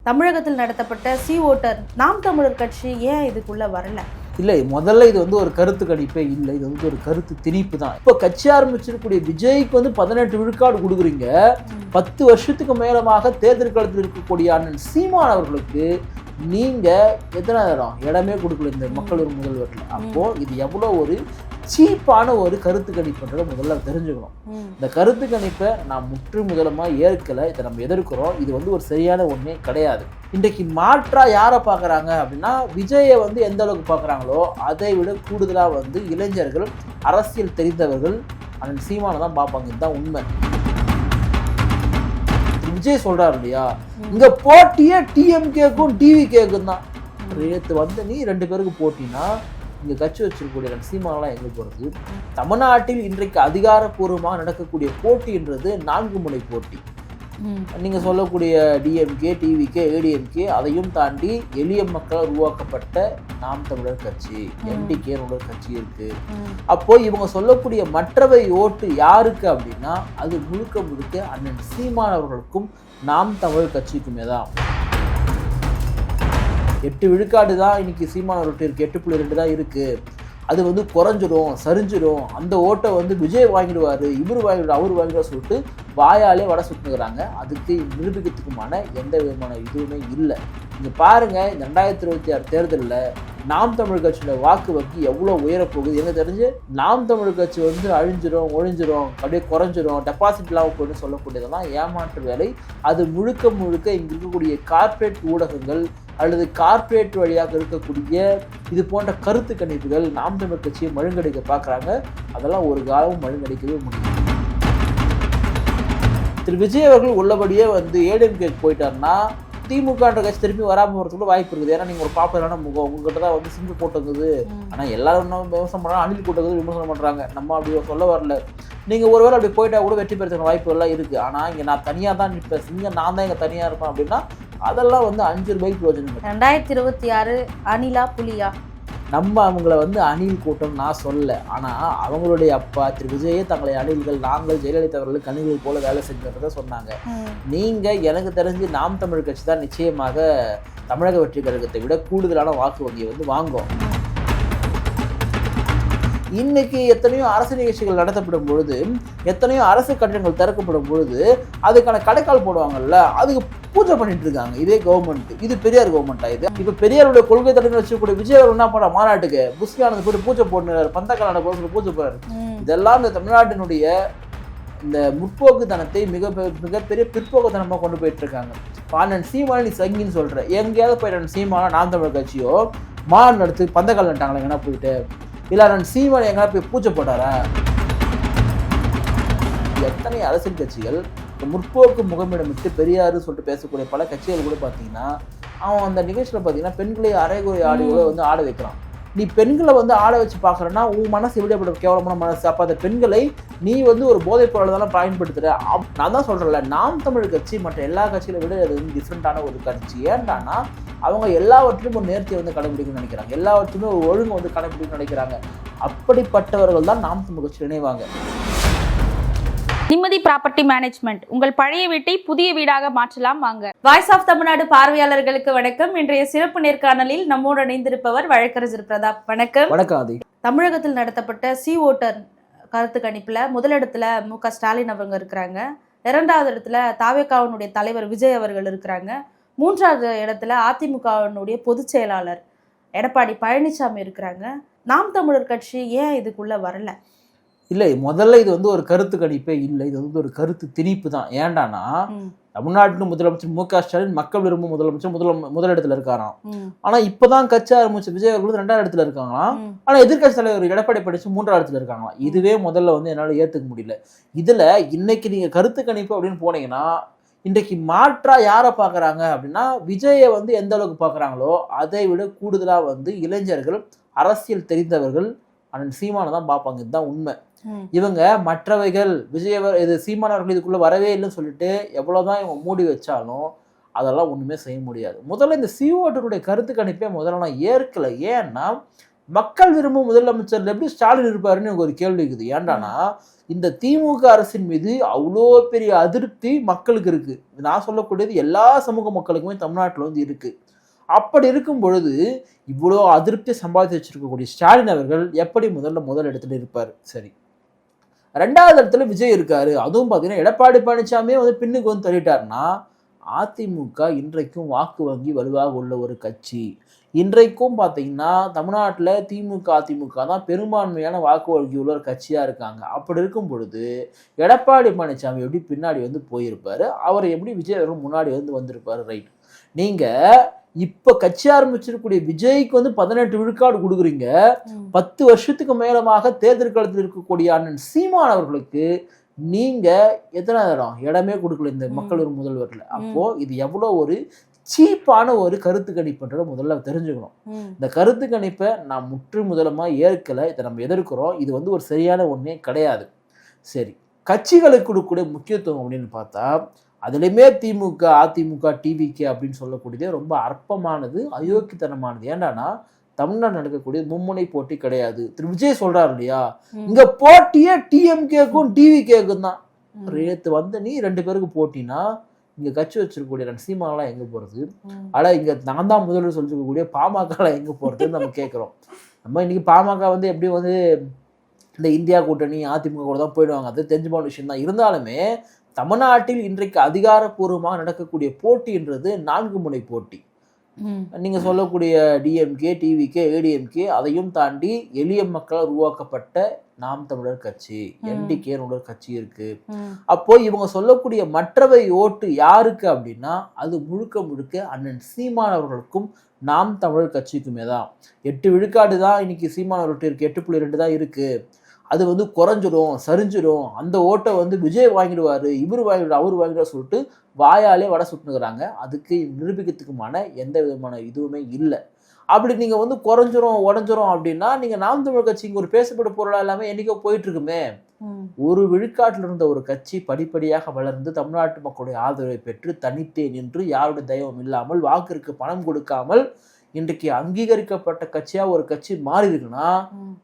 தமிழகத்தில் நடத்தப்பட்ட ஓட்டர் நாம் தமிழர் கட்சி ஏன் இதுக்குள்ள வரல? இல்லை, முதல்ல இது வந்து ஒரு கருத்து கணிப்பே இல்லை, இது வந்து ஒரு கருத்து திணிப்பு தான். இப்போ கட்சி ஆரம்பிச்சிருக்கக்கூடிய விஜய்க்கு வந்து 18 விழுக்காடு கொடுக்குறீங்க. 10 வருஷத்துக்கு மேலமாக தேர்தல் களத்தில் இருக்கக்கூடிய அண்ணன் சீமான் அவர்களுக்கு நீங்க எத்தனை இடமே கொடுக்கல இந்த மக்கள் ஒரு முதல்வர்கள். அப்போ இது எவ்வளோ ஒரு சீப்பான ஒரு கருத்து கணிப்புன்றதை முதல்ல தெரிஞ்சுக்கணும். இந்த கருத்து கணிப்பை நான் முற்று முதலமாக ஏற்கலை, இதை நம்ம எதிர்க்கிறோம். இது வந்து ஒரு சரியான ஒன்றே கிடையாது. இன்றைக்கு மாற்றா யாரை பார்க்குறாங்க அப்படின்னா, விஜயை வந்து எந்த அளவுக்கு பார்க்குறாங்களோ அதை விட கூடுதலாக வந்து இளைஞர்கள், அரசியல் தெரிந்தவர்கள் அண்ணன் சீமானை தான் பார்ப்பாங்க. இதுதான் உண்மை. விஜய் சொல்றாரு இல்லையா, இங்க போட்டியே டிஎம்கேக்கும் டிவிகேக்கும் தான். நேற்று வந்து நீ 2 பேருக்கு போட்டினா இங்கே கட்சி வச்சிருக்கக்கூடிய சீமானெலாம் எங்கே போகிறது? தமிழ்நாட்டில் இன்றைக்கு அதிகாரப்பூர்வமாக நடக்கக்கூடிய போட்டின்றது 4 முனை போட்டி. நீங்கள் சொல்லக்கூடிய டிஎம்கே, டிவிகே, ஏடிஎம்கே, அதையும் தாண்டி எளிய மக்களால் உருவாக்கப்பட்ட நாம் தமிழர் கட்சி, என்டிகே ஒரு கட்சி இருக்கு. அப்போ இவங்க சொல்லக்கூடிய மற்றவை ஓட்டு யாருக்கு அப்படின்னா, அது முழுக்க முழுக்க அண்ணன் சீமான் அவர்களுக்கும் நாம் தமிழர் கட்சிக்குமே தான். 8 விழுக்காடு தான் இன்னைக்கு சீமான் அவர்கிட்ட இருக்கு, 8.2 தான் இருக்கு. அது வந்து குறைஞ்சிடும், சரிஞ்சிடும், அந்த ஓட்டை வந்து விஜய் வாங்கிடுவார், இவர் வாங்கிடுவார், அவர் வாங்கிடுவார் சொல்லிட்டு வாயாலே வடை சுட்டுக்கிறாங்க. அதுக்கு நிரூபிக்கிறதுக்குமான எந்த விதமான இதுவுமே இல்லை. இங்கே பாருங்கள், இந்த 2026 தேர்தலில் நாம் தமிழ் கட்சியோட வாக்கு வங்கி எவ்வளோ உயரப்போகுது. எனக்கு தெரிஞ்சு நாம் தமிழ் கட்சி வந்து ஒழிஞ்சிரும், அப்படியே குறைஞ்சிரும், டெபாசிட் இல்லாமல் போய்ட்டு சொல்லக்கூடியதெல்லாம் ஏமாற்று வேலை. அது முழுக்க முழுக்க இங்கே இருக்கக்கூடிய கார்ப்பரேட் ஊடகங்கள் அல்லது கார்ப்பரேட் வழியாக இருக்கக்கூடிய இது போன்ற கருத்து கணிப்புகள் நாம் தமிழ் கட்சியை மழுங்கடிக்க பார்க்குறாங்க. அதெல்லாம் ஒரு காலமும் மழுங்கடிக்கவே முடியும். திரு விஜய் அவர்கள் உள்ளபடியே வந்து ஏடிஎம்கே போயிட்டாருன்னா திமுகன்ற கட்சி திருப்பி வராமல் போகிறதுக்குள்ள வாய்ப்பு இருக்குது. ஏன்னா நீங்கள் ஒரு பாப்புலரான முகம், உங்ககிட்ட தான் வந்து சிங்கு போட்டுக்குது. ஆனால் எல்லாரும் விமர்சனம் பண்ணுறாங்க, அணில் போட்டுக்குது விமர்சனம் பண்ணுறாங்க. நம்ம அப்படி சொல்ல வரல. நீங்கள் ஒருவேளை அப்படி போயிட்டா கூட வெற்றி பெறதுக்கான வாய்ப்பு எல்லாம் இருக்குது. ஆனால் இங்கே நான் தனியாக தான் நிற்பேன், சிங்கம் நான் தான் இங்கே தனியாக இருப்பேன் அப்படின்னா அதெல்லாம் வந்து 5 ரூபாய்க்கு பிரயோஜனம். 2026 அணிலா புலியா? நம்ம அவங்கள வந்து அணில் கூட்டம் நான் சொல்லலை. ஆனால் அவங்களுடைய அப்பா திரு விஜயே தங்களை அணில்கள், நாங்கள் ஜெயலலிதா அவர்களுக்கு அணில்கள் போல வேலை செஞ்சதை சொன்னாங்க. நீங்கள் எனக்கு தெரிஞ்சு நாம் தமிழ் கட்சி தான் நிச்சயமாக தமிழக வெற்றி கழகத்தை விட கூடுதலான வாக்கு வங்கியை வந்து வாங்கும். இன்னைக்கு எத்தனையோ அரசு நிகழ்ச்சிகள் நடத்தப்படும் பொழுது, எத்தனையோ அரசு கட்டணங்கள் திறக்கப்படும் பொழுது அதுக்கான கடைக்கால் போடுவாங்கல்ல, அதுக்கு பூஜை பண்ணிட்டு இருக்காங்க இதே கவர்மெண்ட். இது பெரியார் கவர்மெண்டா? இது இப்போ பெரியாருடைய கொள்கை தடங்கள் வச்சுக்கூடிய விஜய் அவர் என்ன பண்ண மாநாட்டுக்கு புஷ்கானது போட்டு பூஜை போடுறாரு, பந்தக்கான பூஜை போடுறாரு. இதெல்லாம் இந்த தமிழ்நாட்டினுடைய இந்த முற்போக்குத்தனத்தை மிகப்பெரிய பிற்போக்குத்தனமாக கொண்டு போயிட்டு இருக்காங்க. அண்ணன் சீமான நீ சங்கின்னு சொல்ற, எங்கேயாவது போயிட்டு சீமான நாம் தமிழ் கட்சியோ மாநாடு நடத்து பந்தக்கால் நட்டாங்களா எங்கன்னா போயிட்டு, இல்லை அண்ணன் சீமான எங்கன்னா போய் பூஜை போட்டாரா? எத்தனை அரசியல் கட்சிகள் முற்போக்கு முகமிடமிட்டு பெரியாரு சொல்லிட்டு பேசக்கூடிய பல கட்சிகள் கூட பார்த்தீங்கன்னா, அவன் அந்த நிகழ்ச்சியில் பார்த்தீங்கன்னா பெண்களை அரைகுறை ஆடியோட வந்து ஆட வைக்கிறான். நீ பெண்களை வந்து ஆட வச்சு பார்க்குறன்னா உன் மனசு எப்படிப்பட்ட கேவலமான மனசு. அப்போ அந்த பெண்களை நீ வந்து ஒரு போதைப் பொருளை தானே பயன்படுத்துகிற. நான் தான் சொல்கிறேன்ல, நாம் தமிழ் கட்சி மற்ற எல்லா கட்சிகளை விட அது வந்து டிஃப்ரெண்ட்டான ஒரு கட்சி. ஏன்டானா அவங்க எல்லாவற்றிலும் ஒரு நேர்த்தியை வந்து கடைபிடிக்கணும்னு நினைக்கிறாங்க, எல்லாவற்றுமே ஒரு ஒழுங்கு வந்து கடைபிடிக்கணும்னு நினைக்கிறாங்க. அப்படிப்பட்டவர்கள் தான் நாம் தமிழ் கட்சியில் இணைவாங்க. நிம்மதி ப்ராப்பர்ட்டி மேனேஜ்மெண்ட், உங்கள் பழைய வீட்டை புதிய வீடாக மாற்றலாம் வாங்க. வாய்ஸ் ஆஃப் தமிழ்நாடு பார்வையாளர்களுக்கு வணக்கம். இன்றைய சிறப்பு நேர்காணலில் நம்மோடு இணைந்திருப்பவர் வழக்கறிஞர் பிரதாப். வணக்கம். வணக்கம். தமிழகத்தில் நடத்தப்பட்ட ஓட்டர் கருத்து கணிப்புல முதலிடத்துல மு.க. ஸ்டாலின் அவங்க இருக்கிறாங்க. 2வது இடத்துல தாவேகாவினுடைய தலைவர் விஜய் அவர்கள் இருக்கிறாங்க. 3வது இடத்துல அதிமுகவினுடைய பொதுச் செயலாளர் எடப்பாடி பழனிசாமி இருக்கிறாங்க. நாம் தமிழர் கட்சி ஏன் இதுக்குள்ள வரல? இல்லை, முதல்ல இது வந்து ஒரு கருத்து கணிப்பே இல்லை, இது வந்து ஒரு கருத்து திணிப்பு தான். ஏண்டானா தமிழ்நாட்டின் முதலமைச்சர் மு.க. ஸ்டாலின் மக்கள் விரும்பும் முதலமைச்சர் முதலிடத்துல இருக்காராம். ஆனா இப்பதான் கட்சி ஆரம்பிச்ச விஜய் அவர்கள் 2வது இடத்துல இருக்காங்களாம். ஆனா எதிர்கட்சி தலைவர் எடப்பாடி பழனிசாமி 3வது இடத்துல இருக்காங்களாம். இதுவே முதல்ல வந்து என்னால ஏத்துக்க முடியல. இதுல இன்னைக்கு நீங்க கருத்து கணிப்பு அப்படின்னு போனீங்கன்னா, இன்றைக்கு மாற்றா யாரை பார்க்குறாங்க அப்படின்னா, விஜயை வந்து எந்த அளவுக்கு பார்க்குறாங்களோ அதை விட கூடுதலாக வந்து இளைஞர்கள், அரசியல் தெரிந்தவர்கள் அண்ணன் சீமானை தான் பார்ப்பாங்க. இதுதான் உண்மை. இவங்க மற்றவைகள் இது சீமானவர்கள் இதுக்குள்ள வரவே இல்லைன்னு சொல்லிட்டு எவ்வளவுதான் இவங்க மூடி வச்சாலும் அதெல்லாம் ஒண்ணுமே செய்ய முடியாது. முதல்ல இந்த ஓட்டருடைய கருத்து கணிப்பே முதல்ல நான் ஏற்கலை. ஏன்னா மக்கள் விரும்பும் முதலமைச்சர் எப்படி ஸ்டாலின் இருப்பாருன்னு எனக்கு ஒரு கேள்வி இருக்குது. ஏன்டானா இந்த திமுக அரசின் மீது அவ்வளோ பெரிய அதிருப்தி மக்களுக்கு இருக்கு. நான் சொல்லக்கூடியது எல்லா சமூக மக்களுக்குமே தமிழ்நாட்டில் வந்து இருக்கு. அப்படி இருக்கும் பொழுது இவ்வளோ அதிருப்தியை சம்பாதிச்சு வச்சிருக்கக்கூடிய ஸ்டாலின் அவர்கள் எப்படி முதல் இடத்துல இருப்பார்? சரி, ரெண்டாவது இடத்துல விஜய் இருக்காரு. அதுவும் பார்த்தீங்கன்னா எடப்பாடி பழனிசாமியே வந்து பின்னுக்கு வந்து தள்ளிட்டாருன்னா, அதிமுக இன்றைக்கும் வாக்கு வங்கி வலுவாக உள்ள ஒரு கட்சி. இன்றைக்கும் பார்த்தீங்கன்னா தமிழ்நாட்டில் திமுக அதிமுக தான் பெரும்பான்மையான வாக்கு வங்கி உள்ள ஒரு கட்சியாக இருக்காங்க. அப்படி இருக்கும் பொழுது எடப்பாடி பழனிசாமி எப்படி பின்னாடி வந்து போயிருப்பாரு, அவர் எப்படி விஜய் அவர்கள் முன்னாடி வந்து வந்திருப்பாரு? ரைட், நீங்கள் இப்போ கட்சி ஆரம்பிச்சிருக்கக்கூடிய விஜய்க்கு வந்து 18 விழுக்காடு கொடுக்குறீங்க. 10 வருஷத்துக்கு மேலமாக தேர்தல் களத்தில் இருக்கக்கூடிய அண்ணன் சீமான் அவர்களுக்கு நீங்க எத்தனை இடமே கொடுக்கல இந்த மக்கள் ஒரு முதல்வர்ல. அப்போ இது எவ்வளோ ஒரு சீப்பான ஒரு கருத்து கணிப்புன்றத முதல்ல தெரிஞ்சுக்கணும். இந்த கருத்து கணிப்பை நான் முதலமா ஏற்கலை, இதை நம்ம எதிர்க்கிறோம். இது வந்து ஒரு சரியான ஒன்றே கிடையாது. சரி, கட்சிகளுக்கு கொடுக்கக்கூடிய முக்கியத்துவம் அப்படின்னு பார்த்தா அதுலேயுமே திமுக அதிமுக டிவிகே அப்படின்னு சொல்லக்கூடியது ரொம்ப அற்பமானது, அயோக்கியத்தனமானது. ஏன்டானா தமிழ்நாடு நடக்கக்கூடிய மும்முனை போட்டி கிடையாது. திரு விஜய் சொல்றாரு இல்லையா, இங்க போட்டியே டிஎம்கேக்கும் டிவிகேக்கும் தான். நேற்று வந்து நீ 2 பேருக்கு போட்டினா இங்க கட்சி வச்சிருக்கக்கூடிய சீமானெல்லாம் எங்க போறது? ஆனா இங்க நான் தான் முதல்வர் சொல்லிருக்கக்கூடிய பாமகலாம் எங்க போறதுன்னு நம்ம கேட்கிறோம். நம்ம இன்னைக்கு பாமக வந்து எப்படி வந்து இந்த இந்தியா கூட்டணி அதிமுக கூட தான் போயிடுவாங்க, அது தெரிஞ்ச விஷயம் தான். இருந்தாலுமே தமிழ்நாட்டில் இன்றைக்கு அதிகாரப்பூர்வமாக நடக்கக்கூடிய போட்டின்றது 4 முனை போட்டி. நீங்க சொல்லக்கூடிய டிஎம்கே டிவிகே ஏடிஎம்கே அதையும் தாண்டி எளிய மக்களால் உருவாக்கப்பட்ட நாம் தமிழர் கட்சி என்டிகே ஒரு கட்சி இருக்கு. அப்போ இவங்க சொல்லக்கூடிய மற்றவை ஓட்டு யாருக்கு அப்படின்னா அது முழுக்க முழுக்க அண்ணன் சீமான் அவர்களுக்கும் நாம் தமிழர் கட்சிக்குமே தான். 8 விழுக்காடு தான் இன்னைக்கு சீமான் அவர்கிட்ட இருக்கு, 8.2 தான் இருக்கு. அது வந்து குறைஞ்சிரும் சரிஞ்சிரும், அந்த ஓட்டை வந்து விஜய் வாங்கிடுவாரு இவர் வாங்கிடுவார் அவர் வாங்கிடுவார் சொல்லிட்டு வாயாலே வடை சுட்டுனுக்குறாங்க. அதுக்கு நிரூபிக்கிறதுக்குமான எந்த விதமான இதுவுமே இல்லை. அப்படி நீங்கள் வந்து குறைஞ்சிரும் உடஞ்சிரும் அப்படின்னா நீங்கள் நாம் தமிழ் கட்சிக்கு ஒரு பேசப்பட பொருளாக எல்லாமே என்னைக்கோ போயிட்டு இருக்குமே. 1 விழுக்காட்டில் இருந்த ஒரு கட்சி படிப்படியாக வளர்ந்து தமிழ்நாட்டு மக்களுடைய ஆதரவை பெற்று தனித்தே நின்று யாருடைய தயவும் இல்லாமல் வாக்கிற்கு பணம் கொடுக்காமல் இன்றைக்கு அங்கீகரிக்கப்பட்ட கட்சியா ஒரு கட்சி மாறி இருக்குன்னா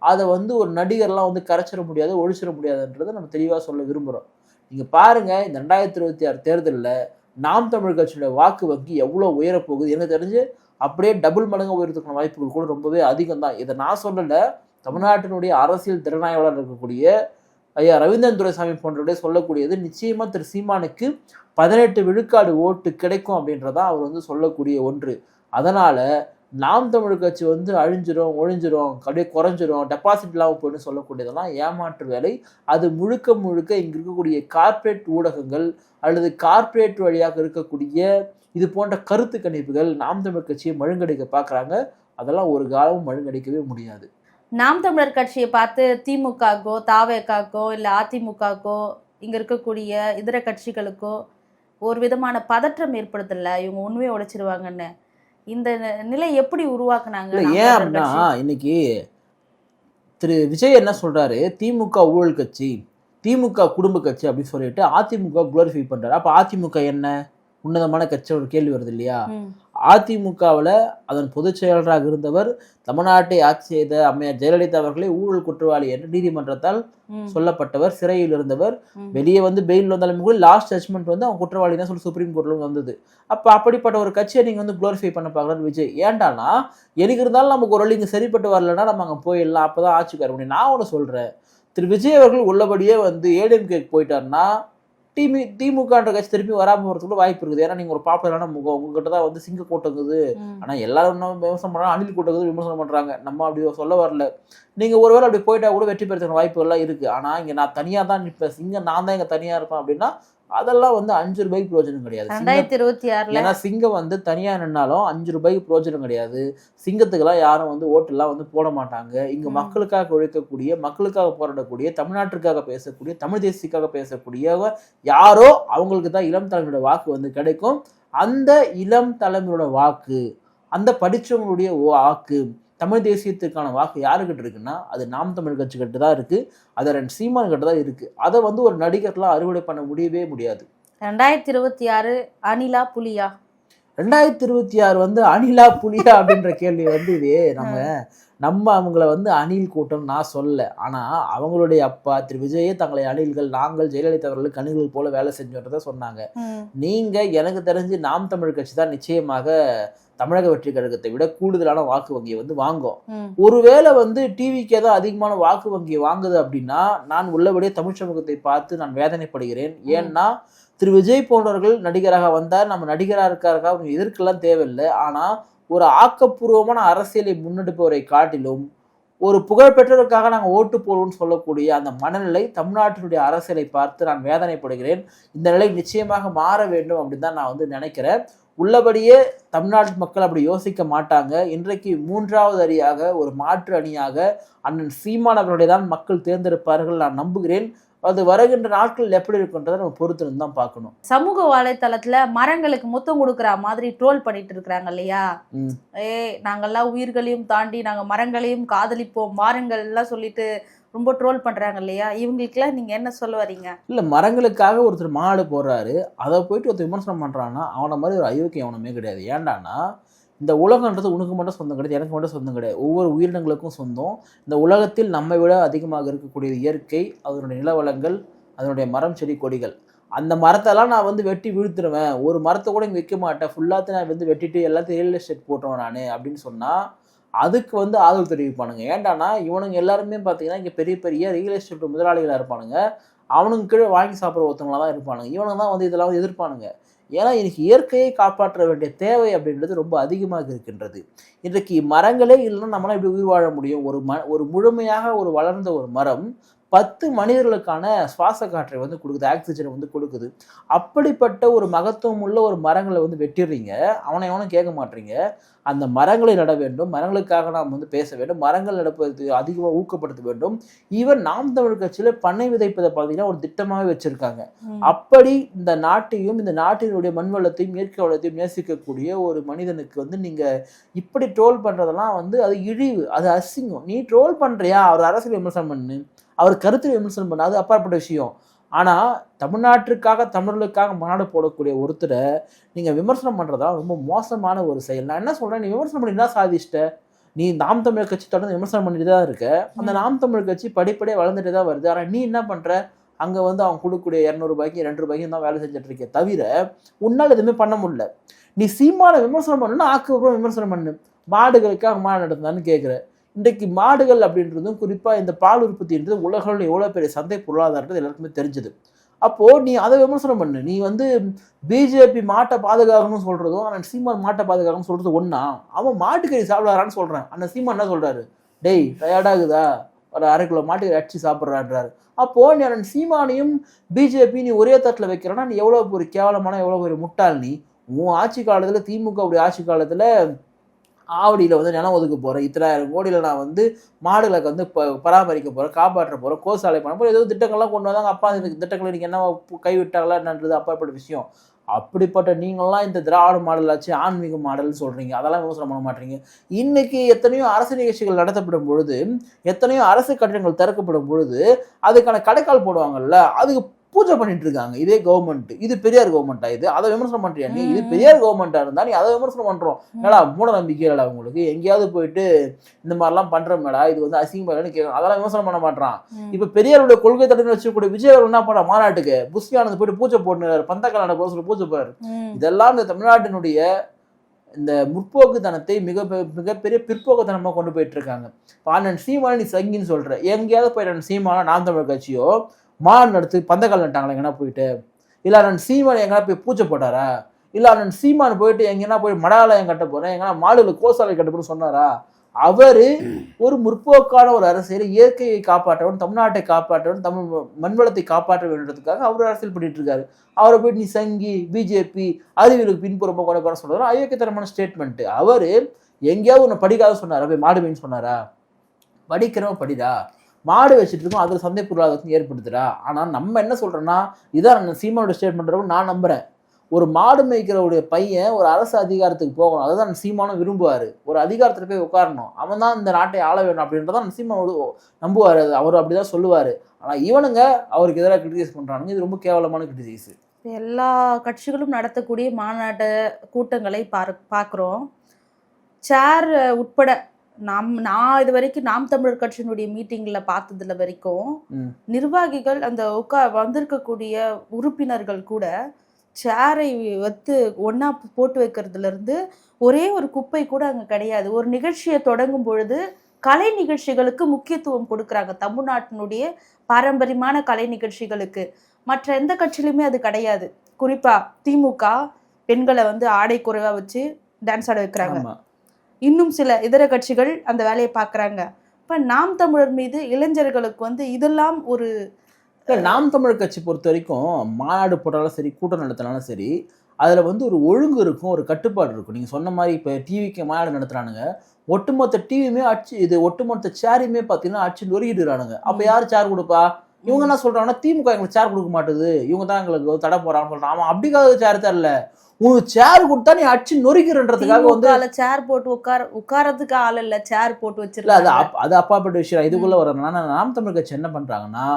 அதை வந்து ஒரு நடிகர்லாம் வந்து கரைச்சிட முடியாது ஒழிச்சிட முடியாதுன்றதை நம்ம தெளிவாக சொல்ல விரும்புகிறோம். நீங்கள் பாருங்க, இந்த 2026 தேர்தலில் நாம் தமிழ் கட்சியோட வாக்கு வங்கி எவ்வளோ உயரப்போகுது. எனக்கு தெரிஞ்சு அப்படியே டபுள் மடங்கு உயரத்துக்கான வாய்ப்புகள் கூட ரொம்பவே அதிகம் தான். இதை நான் சொல்லலை, தமிழ்நாட்டினுடைய அரசியல் திறனாய்வாளர் இருக்கக்கூடிய ஐயா ரவீந்திரன் துரைசாமி போன்றவர்களே சொல்லக்கூடியது. நிச்சயமா திரு சீமானுக்கு 18 விழுக்காடு ஓட்டு கிடைக்கும் அப்படின்றதா அவர் வந்து சொல்லக்கூடிய ஒன்று. அதனால நாம் தமிழ் கட்சி வந்து அழிஞ்சிரும் ஒழிஞ்சிரும் அப்படியே குறைஞ்சிரும் டெபாசிட் இல்லாமல் போயின்னு சொல்லக்கூடியதெல்லாம் ஏமாற்று வேலை. அது முழுக்க முழுக்க இங்கே இருக்கக்கூடிய கார்ப்பரேட் ஊடகங்கள் அல்லது கார்ப்பரேட் வழியாக இருக்கக்கூடிய இது போன்ற கருத்து கணிப்புகள் நாம் தமிழ் கட்சியை மழுங்கடிக்க பார்க்குறாங்க. அதெல்லாம் ஒரு காலமும் மழுங்கடிக்கவே முடியாது. நாம் தமிழர் கட்சியை பார்த்து திமுகக்கோ தாவேக்காக்கோ இல்லை அதிமுகக்கோ இங்கே இருக்கக்கூடிய இதர கட்சிகளுக்கோ ஒரு விதமான பதற்றம் ஏற்படுத்தல, இவங்க உண்மையை உடைச்சிருவாங்கன்னு. இந்த நிலை எப்படி உருவாக்குனாங்க? ஏன் அப்படின்னா இன்னைக்கு திரு விஜய் என்ன சொல்றாரு, திமுக ஊழல் கட்சி திமுக குடும்ப கட்சி அப்படின்னு சொல்லிட்டு அதிமுக குளோரிஃபை பண்றாரு. அப்ப அதிமுக என்ன உன்னதமான கட்சி ஒரு கேள்வி வருது இல்லையா? அதிமுகவில் அதன் பொதுச் செயலராக இருந்தவர் தமிழ்நாட்டை ஆட்சி செய்த அம்மையார் ஜெயலலிதா அவர்களே ஊழல் குற்றவாளி என்று நீதிமன்றத்தால் சொல்லப்பட்டவர், சிறையில் இருந்தவர். வெளியே வந்து பெயில் வந்தாலும் கூட லாஸ்ட் ஜட்மெண்ட் வந்து அவங்க குற்றவாளி தான் சொல்லி சுப்ரீம் கோர்ட்ல வந்தது. அப்போ அப்படிப்பட்ட ஒரு கட்சியை நீங்கள் வந்து குளோரிஃபை பண்ண பார்க்குறாரு விஜய். ஏன்டானா எனக்கு இருந்தாலும் நமக்கு ஒரு இங்கே சரிப்பட்டு வரலன்னா நம்ம அங்கே போயிடலாம், அப்போதான் ஆட்சிக்கு வர முடியும். நான் ஒன்று சொல்கிறேன், திரு விஜய் அவர்கள் உள்ளபடியே வந்து ஏடிஎம்கேக்கு போயிட்டாருன்னா திமுகன்ற கட்சி திருப்பி வராமல் போகிறதுக்கு வாய்ப்பு இருக்குது. ஏன்னா நீங்கள் ஒரு பாப்புலரான முகம், உங்ககிட்ட தான் வந்து சிங்க கூட்டங்குது. ஆனால் எல்லாரும் விமர்சனம் பண்ணுறாங்க, அணில் கூட்டங்குது விமர்சனம் பண்ணுறாங்க. நம்ம அப்படி சொல்ல வரல. நீங்கள் ஒருவேளை அப்படி போயிட்டா கூட வெற்றி பெறதுக்கான வாய்ப்புகள்லாம் இருக்குது. ஆனால் இங்கே நான் தனியாக தான் நிற்பேன், சிங்கம் நான் தான் இங்கே தனியாக இருப்பேன் அப்படின்னா அதெல்லாம் வந்து 5 ரூபாய்க்கு பிரயோஜனம் கிடையாது. 2026 ஏன்னா சிங்கம் வந்து தனியாக நின்னாலும் 5 ரூபாய்க்கு பிரயோஜனம் கிடையாது. சிங்கத்துக்கெல்லாம் யாரும் வந்து ஓட்டெல்லாம் வந்து போட மாட்டாங்க. இங்கே மக்களுக்காக உழைக்கக்கூடிய, மக்களுக்காக போராடக்கூடிய, தமிழ்நாட்டிற்காக பேசக்கூடிய, தமிழ் தேசியக்காக பேசக்கூடிய யாரோ அவங்களுக்கு தான் இளம் தலைமுறையோட வாக்கு வந்து கிடைக்கும். அந்த இளம் தலைமுறையோட வாக்கு, அந்த படித்தவங்களுடைய வாக்கு, தமிழ் தேசியத்திற்கான வாக்கு யாருக்கிட்ட இருக்குன்னா அது நாம் தமிழ் கட்சி கிட்ட தான் இருக்கு, அது சீமான் கிட்ட தான் இருக்கு. அதை வந்து ஒரு நடிகர்லாம் அறுவடை பண்ண முடியவே முடியாது. 2026 அணிலா புலியா? 2026 வந்து அணிலா புலியா அப்படின்ற கேள்வி வந்து இது நம்ம நம்ம அவங்கள வந்து அணில் கூட்டம் நான் சொல்ல. ஆனா அவங்களுடைய அப்பா திரு விஜயே தங்களை அணில்கள், நாங்கள் ஜெயலலிதா அவர்களுக்கு அணில்கள் போல வேலை செஞ்சோன்றத சொன்னாங்க. நீங்க எனக்கு தெரிஞ்சு நாம் தமிழர் கட்சி தான் நிச்சயமாக தமிழக வெற்றி கழகத்தை விட கூடுதலான வாக்கு வங்கியை வந்து வாங்கும். ஒருவேளை வந்து டிவிக்கே தான் அதிகமான வாக்கு வங்கியை வாங்குது அப்படின்னா நான் உள்ளபடியே தமிழ் சமூகத்தை பார்த்து நான் வேதனைப்படுகிறேன். ஏன்னா திரு விஜய் போன்றவர்கள் நடிகராக வந்தார், நம்ம நடிகராக இருக்காருக்கா அவங்க எதிர்க்கலாம் தேவையில்லை. ஆனா ஒரு ஆக்கப்பூர்வமான அரசியலை முன்னெடுப்பவரை காட்டிலும் ஒரு புகழ்பெற்றவருக்காக நாங்கள் ஓட்டு போடுவோம்னு சொல்லக்கூடிய அந்த மனநிலை தமிழ்நாட்டினுடைய அரசியலை பார்த்து நான் வேதனைப்படுகிறேன். இந்த நிலை நிச்சயமாக மாற வேண்டும் அப்படின்னு தான் நான் வந்து நினைக்கிறேன். உள்ளபடியே தமிழ்நாட்டு மக்கள் அப்படி யோசிக்க மாட்டாங்க. இன்றைக்கு 3வது அணியாக ஒரு மாற்று அணியாக அண்ணன் சீமான் அவர்களை தான் மக்கள் தேர்ந்தெடுப்பார்கள் நான் நம்புகிறேன். அது வருகின்ற நாட்கள் எப்படி இருக்குன்றதை நம்ம பொறுத்திருந்து தான் பார்க்கணும். சமூக வலைத்தளத்துல மரங்களுக்கு முத்தம் கொடுக்குற மாதிரி ட்ரோல் பண்ணிட்டு இருக்கிறாங்க இல்லையா? நாங்கெல்லாம் உயிர்களையும் தாண்டி நாங்க மரங்களையும் காதலிப்போம் மாறுங்கள் எல்லாம் சொல்லிட்டு ரொம்ப ட்ரோல் பண்றாங்க இல்லையா? இவங்களுக்குலாம் நீங்க என்ன சொல்ல வரீங்க? இல்ல, மரங்களுக்காக ஒருத்தர் மாடு போடுறாரு, அதை போயிட்டு ஒருத்தர் விமர்சனம் பண்றான்னா அவனை மாதிரி ஒரு அயோக்கியம் அவனுமே கிடையாது. ஏண்டானா இந்த உலகன்றது உனக்கு மட்டும் சொந்தம் கிடையாது, எனக்கு மட்டும் சொந்தம் கிடையாது, ஒவ்வொரு உயிரினங்களுக்கும் சொந்தம். இந்த உலகத்தில் நம்மை விட அதிகமாக இருக்கக்கூடிய இயற்கை, அதனுடைய நிலவளங்கள், அதனுடைய மரம் செடி கொடிகள், அந்த மரத்தெல்லாம் நான் வந்து வெட்டி வீழ்த்துருவேன், ஒரு மரத்தை கூட இங்கே வைக்க மாட்டேன், ஃபுல்லாத்தையும் நான் வந்து வெட்டிட்டு எல்லாத்தையும் ரியல் எஸ்டேட் போட்டுருவேன் நான் அப்படின்னு சொன்னால் அதுக்கு வந்து ஆதரவு தெரிவிப்பானுங்க. ஏண்டானா இவனுங்க எல்லாருமே பார்த்தீங்கன்னா இங்கே பெரிய பெரிய ரியல் எஸ்டேட் முதலாளிகளாக இருப்பானுங்க. அவனுக்கு கீழே வாங்கி சாப்பிட்ற ஒருத்தவங்களாக தான் இருப்பானுங்க. இவனுங்க தான் வந்து இதெல்லாம் வந்து எதிர்ப்பானுங்க. ஏன்னா இன்னைக்கு இயற்கையை காப்பாற்ற வேண்டிய தேவை அப்படின்றது ரொம்ப அதிகமாக இருக்கின்றது. இன்றைக்கு மரங்களே இல்லைன்னா நம்மளால் எப்படி உயிர் வாழ முடியும்? ஒரு முழுமையாக ஒரு வளர்ந்த ஒரு மரம் 10 மனிதர்களுக்கான சுவாச காற்றை வந்து கொடுக்குது, ஆக்சிஜனை வந்து கொடுக்குது. அப்படிப்பட்ட ஒரு மகத்துவம் உள்ள ஒரு மரங்களை வந்து வெட்டிடுறீங்க, அவனை எவனும் கேட்க மாட்டீங்க. அந்த மரங்களை நட வேண்டும், மரங்களுக்காக நாம் வந்து பேச வேண்டும், மரங்கள் நடப்பது அதிகமாக ஊக்கப்படுத்த வேண்டும். ஈவன் நாம் தமிழ் கட்சியில பண்ணை விதைப்பதை பார்த்தீங்கன்னா ஒரு திட்டமாகவே வச்சிருக்காங்க. அப்படி இந்த நாட்டையும் இந்த நாட்டினுடைய மண் வளத்தையும் இயற்கை வளத்தையும் நேசிக்கக்கூடிய ஒரு மனிதனுக்கு வந்து நீங்க இப்படி ட்ரோல் பண்றதெல்லாம் வந்து அது இழிவு, அது அசிங்கம். நீ ட்ரோல் பண்றியா, அவர் அரசியல் விமர்சனம் பண்ணு, அவர் கருத்து விமர்சனம் பண்ண, அது அப்பாற்பட்ட விஷயம். ஆனால் தமிழ்நாட்டிற்காக தமிழர்களுக்காக மாநாடு போடக்கூடிய ஒருத்தரை நீங்கள் விமர்சனம் பண்ணுறதா ரொம்ப மோசமான ஒரு செயல். நான் என்ன சொல்கிறேன், நீ விமர்சனம் பண்ணி தான் சாதிச்சிட்ட. நீ நாம் தமிழர் கட்சி தொடர்ந்து விமர்சனம் பண்ணிட்டு தான் இருக்க. அந்த நாம் தமிழர் கட்சி படிப்படியாக வளர்ந்துட்டு தான் வருது. ஆனால் நீ என்ன பண்ணுற, அங்கே வந்து அவங்க கொடுக்கக்கூடிய 200 ரூபாய்க்கு 2 ரூபாய்க்கு தான் வேலை செஞ்சுட்டு இருக்க தவிர உன்னால் எதுவுமே பண்ண முடியல. நீ சீமான விமர்சனம் பண்ணணும்னா ஆக்கப்பூர்வம் விமர்சனம் பண்ணு. மாடுகளுக்காக மாடு நடந்தான்னு கேட்குற. இன்றைக்கு மாடுகள் அப்படின்றதும் குறிப்பாக இந்த பால் உற்பத்தின்றது உலகில் எவ்வளோ பெரிய சந்தை பொருளாதாரத்தை எல்லாருக்குமே தெரிஞ்சது. அப்போது நீ அதை விமர்சனம் பண்ணு. நீ வந்து பிஜேபி மாட்டை பாதுகாக்கணும்னு சொல்கிறதும் அண்ணன் சீமான் மாட்டை பாதுகாக்கணும்னு சொல்கிறது ஒன்றா? அவன் மாட்டுக்கறி சாப்பிடாரான்னு சொல்கிறேன். அண்ணன் சீமான் என்ன சொல்கிறாரு, டேய் டயர்டாகுதா ஒரு 1/2 கிலோ மாட்டுக்கறி அடிச்சு சாப்பிட்றான்றாரு. அப்போது நீ அண்ணன் சீமானையும் பிஜேபி நீ ஒரே தட்டில் வைக்கிறேன்னா நீ எவ்வளோ ஒரு கேவலமான எவ்வளோ ஒரு முட்டாள் நீ. உன் ஆட்சி காலத்தில் திமுகவுடைய ஆட்சி காலத்தில் ஆவடியில் வந்து நிலம் ஒதுக்க போகிறேன், 10,000 கோடியில் நான் வந்து மாடுகளுக்கு வந்து பராமரிக்க போகிறேன், காப்பாற்ற போகிறேன், கோசாலை பண்ண போகிறேன், ஏதோ திட்டங்கள்லாம் கொண்டு வந்தாங்க. அப்பா இந்த திட்டங்களை நீங்கள் என்ன கைவிட்டாங்களா என்னன்றது அப்பாற்பட்ட விஷயம். அப்படிப்பட்ட நீங்கள்லாம் இந்த திராவிட மாடல் ஆச்சு ஆன்மீக மாடல்னு சொல்கிறீங்க, அதெல்லாம் விமர்சனம் பண்ண மாட்டீங்க. இன்றைக்கி எத்தனையோ அரசு நிகழ்ச்சிகள் நடத்தப்படும் பொழுது, எத்தனையோ அரசு கட்டிடங்கள் திறக்கப்படும் பொழுது அதுக்கான கடைக்கால் போடுவாங்கல்ல, அதுக்கு பூஜை பண்ணிட்டு இருக்காங்க. இதே கவர்மெண்ட், இது பெரியார் கவர்மெண்ட்டா, இது அதை விமர்சனம் பண்றியா நீ? இது பெரியார் கவர்மெண்ட்டா இருந்தா நீ அதை விமர்சனம் பண்றோம். ஏடா மூட நம்பிக்கை இல்லடா உங்களுக்கு? எங்கேயாவது போயிட்டு இந்த மாதிரிலாம் பண்றோமேடா, இது வந்து அசிங்கமானு கேட்கணும், அதெல்லாம் விமர்சனம் பண்ண மாட்டான். இப்ப பெரியாருடைய கொள்கை தடவை வச்சுக்கூடிய விஜய் அவர்கள் என்ன பண்ண மாநாட்டுக்கு புஷ்யானது போயிட்டு பூஜை போட்டுறாரு, பந்தக்கால போக சொல்லி பூஜை போறாரு. இதெல்லாம் இந்த தமிழ்நாட்டினுடைய இந்த முற்போக்குத்தனத்தை மிகப்பெரிய பிற்போக்குத்தனமாக கொண்டு போயிட்டு இருக்காங்க. அண்ணன் சீமான் நீ சங்கின்னு சொல்ற, எங்கேயாவது போயிட்டு அண்ணன் சீமானா நாம் தமிழர் கட்சியோ மாடு நடத்து பந்தக்கால் நட்டாங்களா எங்கன்னா போயிட்டு, இல்லை அண்ணன் சீமான் எங்கன்னா போய் பூஜை போட்டாரா, இல்லை அண்ணன் சீமான் போயிட்டு எங்கன்னா போய் மடாலயம் கட்ட போறேன், எங்கன்னா மாடுகளுக்கு கோசாலை கட்ட போறேன்னு சொன்னாரா? அவரு ஒரு முற்போக்கான ஒரு அரசியல், இயற்கையை காப்பாற்றவன், தமிழ்நாட்டை காப்பாற்றவன், தமிழ் மண்வளத்தை காப்பாற்ற வேண்டுறதுக்காக அவர் அரசியல் பண்ணிட்டு இருக்காரு. அவரை போயிட்டு நீ சங்கி பிஜேபி அறிவியலுக்கு பின்புறமாக கொண்டு போற சொல்றாரு, அயோக்கியத்தனமான ஸ்டேட்மெண்ட். அவரு எங்கேயாவது ஒன்று படிக்காத சொன்னாரா? போய் மாடு மீன் சொன்னாரா? படிக்கிறவன் படிடா, மாடு வச்சுட்டு இருக்கோம், அதில் சந்தை பொருளாதாரத்தை ஏற்படுத்துறா. ஆனால் நம்ம என்ன சொல்றோம்னா, இதான் சீமானோட ஸ்டேட்மெண்ட் நான் நம்புறேன். ஒரு மாடு மேய்க்கிறவுடைய பையன் ஒரு அரசு அதிகாரத்துக்கு போகணும், அதுதான் சீமானும் விரும்புவார். ஒரு அதிகாரத்தில் போய் உட்காரணும், அவன் தான் இந்த நாட்டை ஆள வேணும் அப்படின்றதான் சீமானோடு நம்புவார். அவர் அப்படிதான் சொல்லுவார். ஆனால் இவனுங்க அவருக்கு எதிராக கிரிட்டிசைஸ் பண்றானுங்க. இது ரொம்ப கேவலமான கிரிட்டிசைஸ். எல்லா கட்சிகளும் நடத்தக்கூடிய மாநாட்டு கூட்டங்களை பார்க்குறோம். சேர் உட்பட நான் இது வரைக்கும் நாம் தமிழர் கட்சியினுடைய மீட்டிங்ல பார்த்ததுல வரைக்கும் நிர்வாகிகள் அந்த வந்திருக்கக்கூடிய உறுப்பினர்கள் கூட சேரை வைத்து ஒன்னா போட்டு வைக்கிறதுல இருந்து ஒரே ஒரு குப்பை கூட அங்க கிடையாது. ஒரு நிகழ்ச்சியை தொடங்கும் பொழுது கலை நிகழ்ச்சிகளுக்கு முக்கியத்துவம் கொடுக்குறாங்க. தமிழ்நாட்டினுடைய பாரம்பரியமான கலை நிகழ்ச்சிகளுக்கு மற்ற எந்த கட்சியிலுமே அது கிடையாது. குறிப்பா திமுக பெண்களை ஆடை குறைவா வச்சு டான்ஸ் ஆட வைக்கிறாங்க. இன்னும் சில இதர கட்சிகள் அந்த வேலையை பார்க்குறாங்க. இப்போ நாம் தமிழர் மீது இளைஞர்களுக்கு இதெல்லாம் ஒரு நாம் தமிழர் கட்சி பொறுத்த வரைக்கும் மாநாடு போட்டாலும் சரி, கூட்டம் நடத்தினாலும் சரி, அதில் ஒரு ஒழுங்கு இருக்கும், ஒரு கட்டுப்பாடு இருக்கும். நீங்கள் சொன்ன மாதிரி இப்போ டிவிக்கு மாநாடு நடத்துகிறானுங்க, ஒட்டுமொத்த டிவியுமே ஒட்டுமொத்த சேரையுமே பார்த்தீங்கன்னா அடிச்சு நொறுக்கிடுறானுங்க. அப்போ யார் சேர் கொடுப்பா? இவங்க என்ன சொல்கிறாங்கன்னா, திமுக எங்களுக்கு சேர் கொடுக்க மாட்டுது, இவங்க தான் எங்களுக்கு தடை போகிறாங்கன்னு சொல்கிறான். அவன் அப்படிக்காக சேர் தரல, உனக்கு சேர் கொடுத்தா நீ அடிச்சு நொறுக்கிறன்றதுக்காக சேர் போட்டு உட்காரத்துக்கு ஆள் இல்ல, சேர் போட்டு வச்சிருக்கல. அது அப்பாற்பட்ட விஷயம். இதுக்குள்ள வரணும்னா நாம் தமிழர் கட்சி என்ன பண்றாங்கன்னா,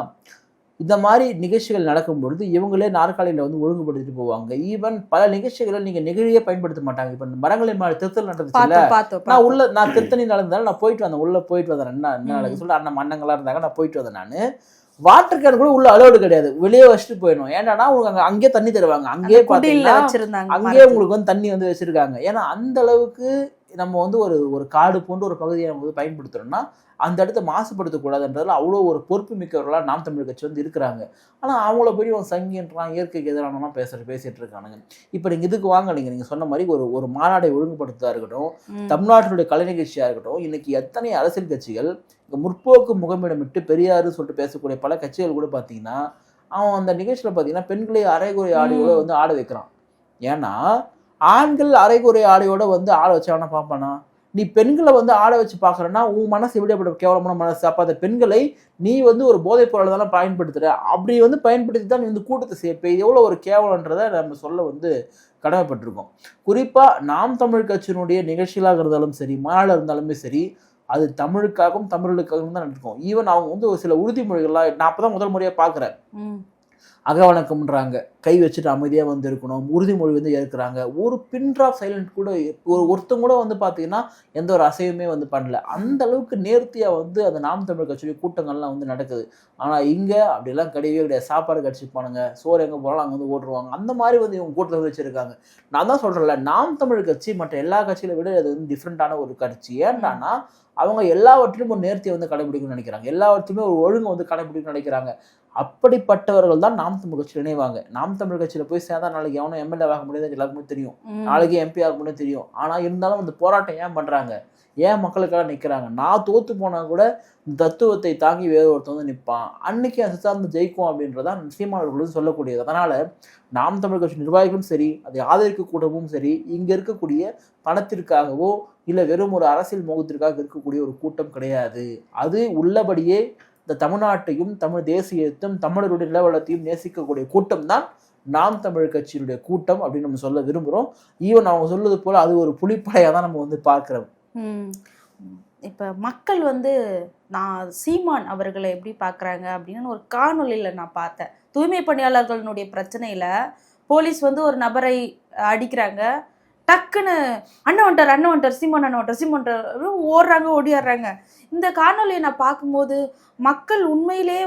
இந்த மாதிரி நிகழ்ச்சிகள் நடக்கும் பொழுது இவங்களே நாற்காலியில ஒழுங்குபடுத்திட்டு போவாங்க. ஈவன் பல நிகழ்ச்சிகளை நீங்க நெகிழியே பயன்படுத்த மாட்டாங்க. இப்ப மரங்களின் மேல திருத்தல் நடந்துச்சுல்ல, நான் திருத்தணி நடந்தாலும் நான் போயிட்டு வந்தேன், உள்ள போயிட்டு வந்தேன். என்ன நடக்கு சொல்ல, அண்ணன் மன்னங்களா இருந்தாங்க, நான் போயிட்டு வந்தேன். நானு வாட்டர் கேன் கூட உள்ள அலோடு கிடையாது, வெளியே வச்சுட்டு போயிடணும். ஏன்னா உங்களுக்கு அங்கேயே தண்ணி தருவாங்க, அங்கேயே பாத்தீங்கன்னா அங்கேயே உங்களுக்கு தண்ணி வச்சிருக்காங்க. ஏன்னா அந்த அளவுக்கு நம்ம ஒரு காடு போன்ற ஒரு பகுதியை நம்ம பயன்படுத்துறோம்னா அந்த இடத்த மாசுபடுத்தக்கூடாதுன்றதுல அவ்வளோ ஒரு பொறுப்பு மிக்கவர்களாக நாம் தமிழர் கட்சி இருக்கிறாங்க. ஆனால் அவங்கள போய் சங்கின்றான், இயற்கைக்கு எதிரானலாம் பேசிட்டு இருக்கானுங்க. இப்போ நீங்கள் இதுக்கு வாங்க, நீங்கள் சொன்ன மாதிரி ஒரு மாநாடை ஒழுங்குபடுத்தா இருக்கட்டும், தமிழ்நாட்டினுடைய கலை நிகழ்ச்சியாக இருக்கட்டும், இன்னைக்கு எத்தனை அரசியல் கட்சிகள் இங்கே முற்போக்கு முகமிடமிட்டு பெரியாரு சொல்லிட்டு பேசக்கூடிய பல கட்சிகள் கூட பார்த்தீங்கன்னா, அவன் அந்த நிகழ்ச்சியில் பார்த்தீங்கன்னா பெண்களை அரைகுறை ஆடையோட ஆட வைக்கிறான். ஏன்னா ஆண்கள் அரைகுறை ஆடையோட ஆட வச்சானா பார்ப்பானா? நீ பெண்களை ஆட வச்சு பார்க்குறன்னா உன் மனசு எப்படிப்பட்ட கேவலமான மனசு. அப்போ அந்த பெண்களை நீ ஒரு போதைப் பொருளை தானே பயன்படுத்துகிற. அப்படி பயன்படுத்தி தான் நீ கூட்டத்தை சேர்ப்ப. இது எவ்வளோ ஒரு கேவலன்றதை நம்ம சொல்ல கடமைப்பட்டிருக்கோம். குறிப்பாக நாம் தமிழ் கட்சியினுடைய நிகழ்ச்சிகளாக இருந்தாலும் சரி, மாநாடு இருந்தாலுமே சரி, அது தமிழுக்காகவும் தமிழர்களுக்காகவும் தான் நடக்கும். ஈவன் அவங்க ஒரு சில உறுதிமொழிகள்லாம் நான் அப்போ தான் முதல் முறையாக பார்க்குறேன். அகவணக்கம்ன்றாங்க, கை வச்சுட்டு அமைதியாக இருக்கணும், உறுதிமொழி ஏற்கிறாங்க. ஒரு பின் ட்ராப் சைலண்ட் கூட ஒருத்தங்க கூட பார்த்தீங்கன்னா எந்த ஒரு அசைவுமே பண்ணல. அந்த அளவுக்கு நேர்த்தியாக அந்த நாம் தமிழ் கட்சியுடைய கூட்டங்கள்லாம் நடக்குது. ஆனால் இங்கே அப்படிலாம் கிடையவே கிடையாது. சாப்பாடு கட்சிப்பானுங்க, சோறு எங்கே போனாலும் அங்கே ஓட்டுருவாங்க. அந்த மாதிரி இவங்க கூட்டத்தில் வச்சுருக்காங்க. நான் தான் சொல்கிறேன்ல, நாம் தமிழ் கட்சி மற்ற எல்லா கட்சிகளை விட அது டிஃப்ரெண்ட்டான ஒரு கட்சி. ஏன்டானா அவங்க எல்லாவற்றிலும் ஒரு நேர்த்தியை கடைபிடிக்கணும்னு நினைக்கிறாங்க, எல்லாவற்றுமே ஒரு ஒழுங்கு கடைபிடிக்கணும்னு நினைக்கிறாங்க. அப்படிப்பட்டவர்கள் தான் நாம் தமிழ் கட்சியில் இணைவாங்க. நாம் தமிழ் கட்சியில போய் சேர்ந்தா நாளைக்கு எவனும் எம்எல்ஏ ஆக முடியாது எல்லாருக்குமே தெரியும், நாளைக்கு எம்பி ஆக முடியாது தெரியும். ஆனா இருந்தாலும் அந்த போராட்டம் ஏன் பண்றாங்க, ஏன் மக்களுக்காக நிற்கிறாங்க? நான் தோத்து போனா கூட இந்த தத்துவத்தை தாங்கி வேற ஒருத்தன் நிற்பான், அன்னைக்கு அது சார்ந்து ஜெயிக்கும் அப்படின்றதான் சீமானவர்களும் சொல்லக்கூடியது. அதனால நாம் தமிழ் கட்சி நிர்வாகிகளும் சரி, அதை ஆதரிக்க கூட்டமும் சரி, இங்க இருக்கக்கூடிய பணத்திற்காகவோ இல்லை வெறும் ஒரு அரசியல் மோகத்திற்காக இருக்கக்கூடிய ஒரு கூட்டம் கிடையாது. அது உள்ளபடியே இந்த தமிழ்நாட்டையும் தமிழ் தேசியத்தையும் தமிழருடைய நிலவளத்தையும் நேசிக்கக்கூடிய கூட்டம் தான் நாம் தமிழ் கட்சியினுடைய கூட்டம் அப்படின்னு நம்ம சொல்ல விரும்புகிறோம். ஈவன் அவங்க சொல்வது போல அது ஒரு புலிப்படையாக தான் நம்ம பார்க்குறோம். இப்போ மக்கள் நான் சீமான் அவர்களை எப்படி பார்க்குறாங்க அப்படின்னு ஒரு காணொலியில் நான் பார்த்தேன். தூய்மை பணியாளர்களுடைய பிரச்சனையில் போலீஸ் ஒரு நபரை அடிக்கிறாங்க, டக்குன்னு அண்ணன் வந்துட்டார், சீமான் ஓடுறாங்க, ஓடிடுறாங்க. இந்த காணொலியை நான் பார்க்கும்போது மக்கள் உண்மையிலே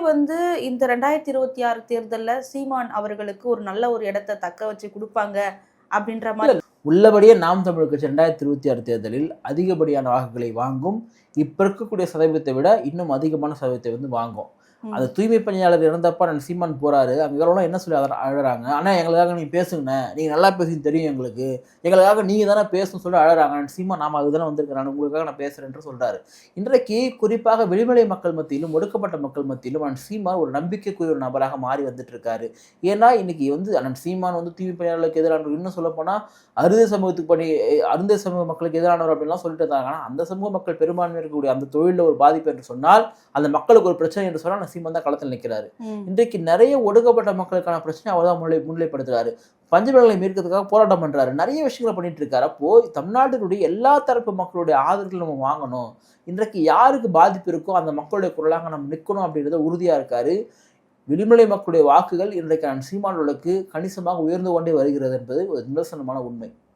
இந்த 2026 தேர்தலில் சீமான் அவர்களுக்கு ஒரு நல்ல ஒரு இடத்தை தக்க வச்சு கொடுப்பாங்க அப்படின்ற மாதிரி. உள்ளபடியே நாம் தமிழ் கட்சி 2026 தேர்தலில் அதிகப்படியான வாக்குகளை வாங்கும். இப்போ இருக்கக்கூடிய சதவீதத்தை விட இன்னும் அதிகமான சதவீதத்தை வாங்கும். அந்த தூய்மை பணியாளர் இறந்தப்ப நான் சீமான் போறாரு, அங்கே இவரெல்லாம் என்ன சொல்லி அழறாங்க, ஆனால் எங்களுக்காக நீங்க பேசுங்கண்ணே, நீங்க நல்லா பேசுன்னு தெரியும் எங்களுக்காக நீங்க தானே பேசணும்னு சொல்லி அழறாங்க. சீமான் நாம அதுதானே வந்திருக்கிறேன், உங்களுக்காக நான் பேசுறேன்னு சொல்றாரு. இன்றைக்கு குறிப்பாக வெளிமலை மக்கள் மத்தியிலும் ஒடுக்கப்பட்ட மக்கள் மத்தியிலும் அண்ணன் சீமான் ஒரு நம்பிக்கைக்குரிய ஒரு நபராக மாறி வந்துட்டு இருக்காரு. ஏன்னா இன்னைக்கு அண்ணன் சீமான் தூய்மை பணியாளர்களுக்கு எதிரானவர், இன்னும் சொல்ல போனா அறுதி சமூக மக்களுக்கு எதிரானவர் அப்படின்லாம் சொல்லிட்டு இருந்தாங்க. ஆனால் அந்த சமூக மக்கள் பெரும்பான்மை இருக்கக்கூடிய அந்த தொழிலில் ஒரு பாதிப்பு என்று சொன்னால், அந்த மக்களுக்கு ஒரு பிரச்சனை என்று சொன்னால் சீமான் தான் களத்தில் நிற்கிறாரு. இன்றைக்கு நிறைய ஒடுக்கப்பட்ட மக்களுக்கான பிரச்சனை அவர் தான் முன்னிலைப்படுத்துறாரு. பஞ்சமலை மீட்கிறதுக்காக போராட்டம் பண்றாரு, நிறைய விஷயங்களை பண்ணிட்டு இருக்காரு. அப்போ தமிழ்நாட்டினுடைய எல்லா தரப்பு மக்களுடைய ஆதரவுகள் நம்ம வாங்கணும். இன்றைக்கு யாருக்கு பாதிப்பு இருக்கோ அந்த மக்களுடைய குரலாக நம்ம நிற்கணும் அப்படின்றத உறுதியா இருக்காரு. விளிமலை மக்களுடைய வாக்குகள் இன்றைக்கு சீமானவர்களுக்கு கணிசமாக உயர்ந்து கொண்டே வருகிறது என்பது ஒரு நிதர்சனமான உண்மை.